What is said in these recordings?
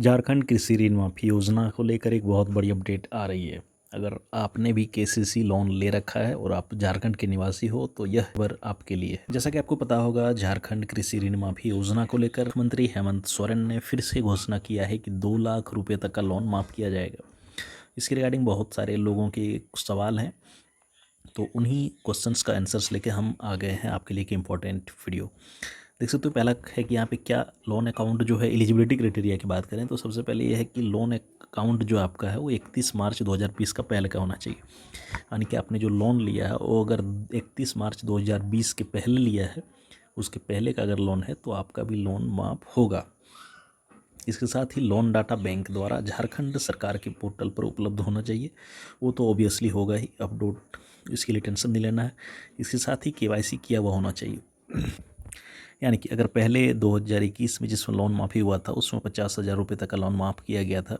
झारखंड कृषि ऋण माफी योजना को लेकर एक बहुत बड़ी अपडेट आ रही है। अगर आपने भी केसीसी लोन ले रखा है और आप झारखंड के निवासी हो तो यह खबर आपके लिए है। जैसा कि आपको पता होगा, झारखंड कृषि ऋण माफी योजना को लेकर मुख्यमंत्री हेमंत सोरेन ने फिर से घोषणा किया है कि 2 लाख रुपए तक का लोन माफ़ किया जाएगा। इसके रिगार्डिंग बहुत सारे लोगों के सवाल हैं, तो उन्हीं क्वेश्चंस का आंसर्स लेके हम आ गए हैं आपके लिए एक इम्पॉर्टेंट वीडियो। देख सकते हो, पहला है कि यहाँ पे क्या लोन अकाउंट जो है एलिजिबिलिटी क्राइटेरिया की बात करें तो सबसे पहले ये है कि लोन अकाउंट जो आपका है वो 31 मार्च 2020 का पहले का होना चाहिए। यानी कि आपने जो लोन लिया है वो अगर 31 मार्च 2020 के पहले लिया है, उसके पहले का अगर लोन है तो आपका भी लोन माफ़ होगा। इसके साथ ही लोन डाटा बैंक द्वारा झारखंड सरकार के पोर्टल पर उपलब्ध होना चाहिए। वो तो ऑब्वियसली होगा ही, अपलोड, इसके लिए टेंशन नहीं लेना है। इसके साथ ही केवाईसी किया हुआ होना चाहिए। यानी कि अगर पहले 2021 में जिसमें लोन माफ़ी हुआ था उसमें 50,000 रुपये तक का लोन माफ़ किया गया था,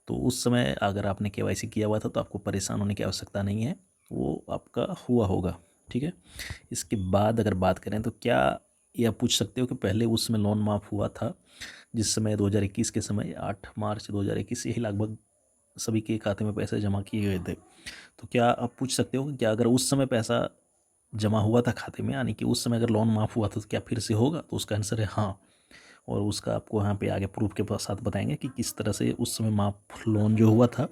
तो उस समय अगर आपने केवाईसी किया हुआ था तो आपको परेशान होने की आवश्यकता नहीं है, वो आपका हुआ होगा। ठीक है। इसके बाद अगर बात करें तो क्या ये आप पूछ सकते हो कि पहले उसमें लोन माफ़ हुआ था जिस समय 2021 के समय 8 मार्च 2021 यही लगभग सभी के खाते में पैसे जमा किए गए थे, तो क्या आप पूछ सकते हो कि क्या अगर उस समय पैसा जमा हुआ था खाते में, यानी कि उस समय अगर लोन माफ़ हुआ था तो क्या फिर से होगा? तो उसका आंसर है हाँ। और उसका आपको यहाँ पे आगे प्रूफ के साथ बताएंगे कि किस तरह से उस समय माफ़ लोन जो हुआ था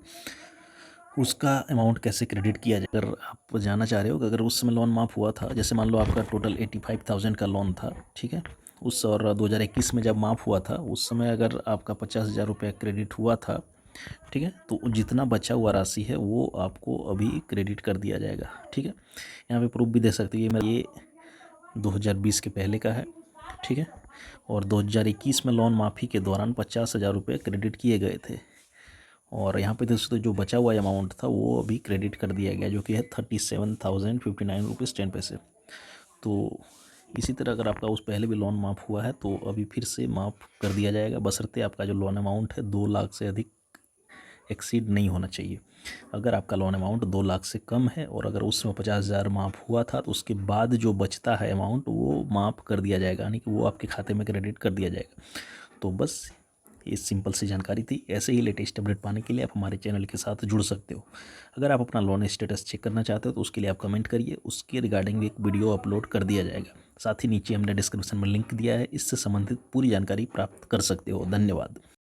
उसका अमाउंट कैसे क्रेडिट किया जाए। अगर आप जानना चाह रहे हो कि अगर उस समय लोन माफ़ हुआ था, जैसे मान लो आपका टोटल 85,000 का लोन था, ठीक है, उस और 2021 में जब माफ़ हुआ था उस समय अगर आपका 50,000 रुपये क्रेडिट हुआ था, ठीक है, तो जितना बचा हुआ राशि है वो आपको अभी क्रेडिट कर दिया जाएगा। ठीक है। यहाँ पे प्रूफ भी दे सकते हैं, ये 2020 के पहले का है। ठीक है। और 2021 में लोन माफ़ी के दौरान 50,000 रुपये क्रेडिट किए गए थे, और यहाँ पे दोस्तों जो बचा हुआ अमाउंट था वो अभी क्रेडिट कर दिया गया, जो कि है 37,059 रुपीज़ 10 पैसे। तो इसी तरह अगर आपका उस पहले भी लोन माफ़ हुआ है तो अभी फिर से माफ़ कर दिया जाएगा, बशर्ते आपका जो लोन अमाउंट है 2 लाख से अधिक एक्सीड नहीं होना चाहिए। अगर आपका लोन अमाउंट 2 लाख से कम है और अगर उस समय 50,000 माफ़ हुआ था तो उसके बाद जो बचता है अमाउंट वो माफ़ कर दिया जाएगा, यानी कि वो आपके खाते में क्रेडिट कर दिया जाएगा। तो बस ये सिंपल सी जानकारी थी। ऐसे ही लेटेस्ट अपडेट पाने के लिए आप हमारे चैनल के साथ जुड़ सकते हो। अगर आप अपना लोन स्टेटस चेक करना चाहते हो तो उसके लिए आप कमेंट करिए, उसके रिगार्डिंग एक वीडियो अपलोड कर दिया जाएगा। साथ ही नीचे हमने डिस्क्रिप्शन में लिंक दिया है, इससे संबंधित पूरी जानकारी प्राप्त कर सकते हो। धन्यवाद।